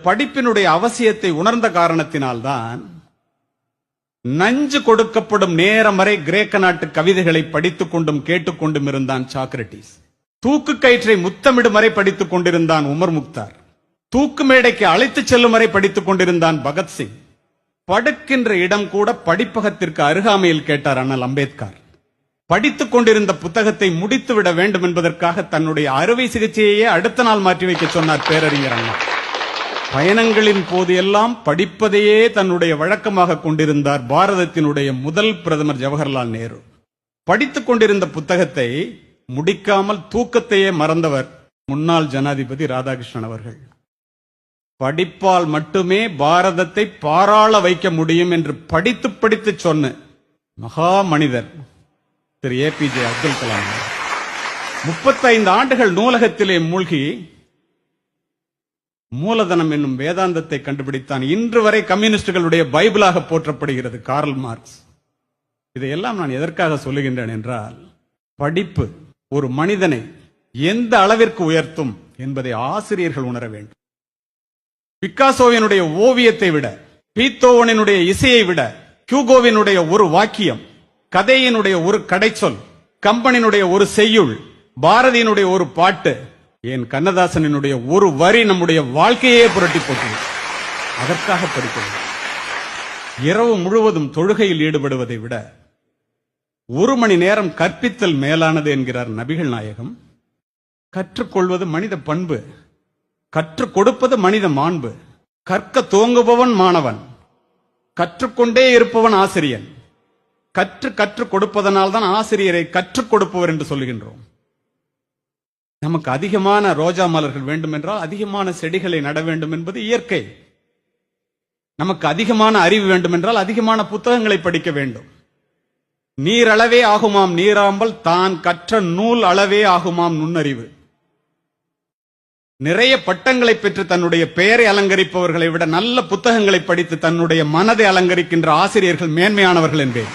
படிப்பினுடைய அவசியத்தை உணர்ந்த காரணத்தினால்தான் நஞ்சு கொடுக்கப்படும் நேரம் வரை கிரேக்க நாட்டு கவிதைகளை படித்துக் கொண்டும் கேட்டுக்கொண்டும் இருந்தான் சாக்ரட்டிஸ். தூக்கு கயிற்றை முத்தமிடும் வரை படித்துக் கொண்டிருந்தான் உமர் முக்தார். தூக்கு மேடைக்கு அழைத்துச் செல்லும் வரை படித்துக் கொண்டிருந்தான் பகத்சிங். படுக்கின்ற இடம் கூட படிப்பகத்திற்கு அருகாமையில் கேட்டார் அண்ணல் அம்பேத்கர். படித்துக் கொண்டிருந்த புத்தகத்தை முடித்துவிட வேண்டும் என்பதற்காக தன்னுடைய அறுவை சிகிச்சையே அடுத்த நாள் மாற்றி வைக்க சொன்னார் பேரறிஞர் அண்ணா. பயணங்களின் போது எல்லாம் படிப்பதையே தன்னுடைய வழக்கமாக கொண்டிருந்தார் பாரதத்தினுடைய முதல் பிரதமர் ஜவஹர்லால் நேரு. படித்துக் கொண்டிருந்த புத்தகத்தை முடிக்காமல் தூக்கத்தையே மறந்தவர் முன்னாள் ஜனாதிபதி ராதாகிருஷ்ணன் அவர்கள். படிப்பால் மட்டுமே பாரதத்தை பாராள வைக்க முடியும் என்று படித்து படித்து சொன்ன மகா மனிதர் திரு APJ அப்துல் கலாம். 35 ஆண்டுகள் நூலகத்திலே மூழ்கி மூலதனம் என்னும் வேதாந்தத்தை கண்டுபிடித்தான். இன்று வரை கம்யூனிஸ்டுகளுடைய பைபிளாக போற்றப்படுகிறது கார்ல் மார்க்ஸ். இதையெல்லாம் நான் எதற்காக சொல்லுகின்றேன் என்றால், படிப்பு ஒரு மனிதனை எந்த அளவிற்கு உயர்த்தும் என்பதை ஆசிரியர்கள் உணர வேண்டும். பிக்காசோவினுடைய ஓவியத்தை விட, பீத்தோவனினுடைய இசையை விட, ஹியூகோவினுடைய ஒரு வாக்கியம், கதையினுடைய ஒரு கடைச்சொல், கம்பனினுடைய ஒரு செய்யுள், பாரதியினுடைய ஒரு பாட்டு, என் கண்ணதாசனினுடைய ஒரு வரி நம்முடைய வாழ்க்கையே புரட்டி போட்டது. அதற்காக படிக்கிறது. இரவு முழுவதும் தொழுகையில் ஈடுபடுவதை விட 1 மணி நேரம் கற்பித்தல் மேலானது என்கிறார் நபிகள் நாயகம். கற்றுக்கொள்வது மனித பண்பு, கற்றுக் கொடுப்பது மனித மாண்பு. கற்க துவங்குபவன் மாணவன், கற்றுக்கொண்டே இருப்பவன் ஆசிரியன். கற்றுக் கொடுப்பதனால் தான் ஆசிரியரை கற்றுக் கொடுப்பவர் என்று சொல்லுகின்றோம். நமக்கு அதிகமான ரோஜா மலர்கள் வேண்டும் என்றால் அதிகமான செடிகளை நட வேண்டும் என்பது இயற்கை. நமக்கு அதிகமான அறிவு வேண்டும் என்றால் அதிகமான புத்தகங்களை படிக்க வேண்டும். நீரளவே ஆகுமாம் நீராம்பல், தான் கற்ற நூல் அளவே ஆகுமாம் நுண்ணறிவு. நிறைய பட்டங்களை பெற்று தன்னுடைய பெயரை அலங்கரிப்பவர்களை விட நல்ல புத்தகங்களை படித்து தன்னுடைய மனதை அலங்கரிக்கின்ற ஆசிரியர்கள் மேன்மையானவர்கள் என்பேன்.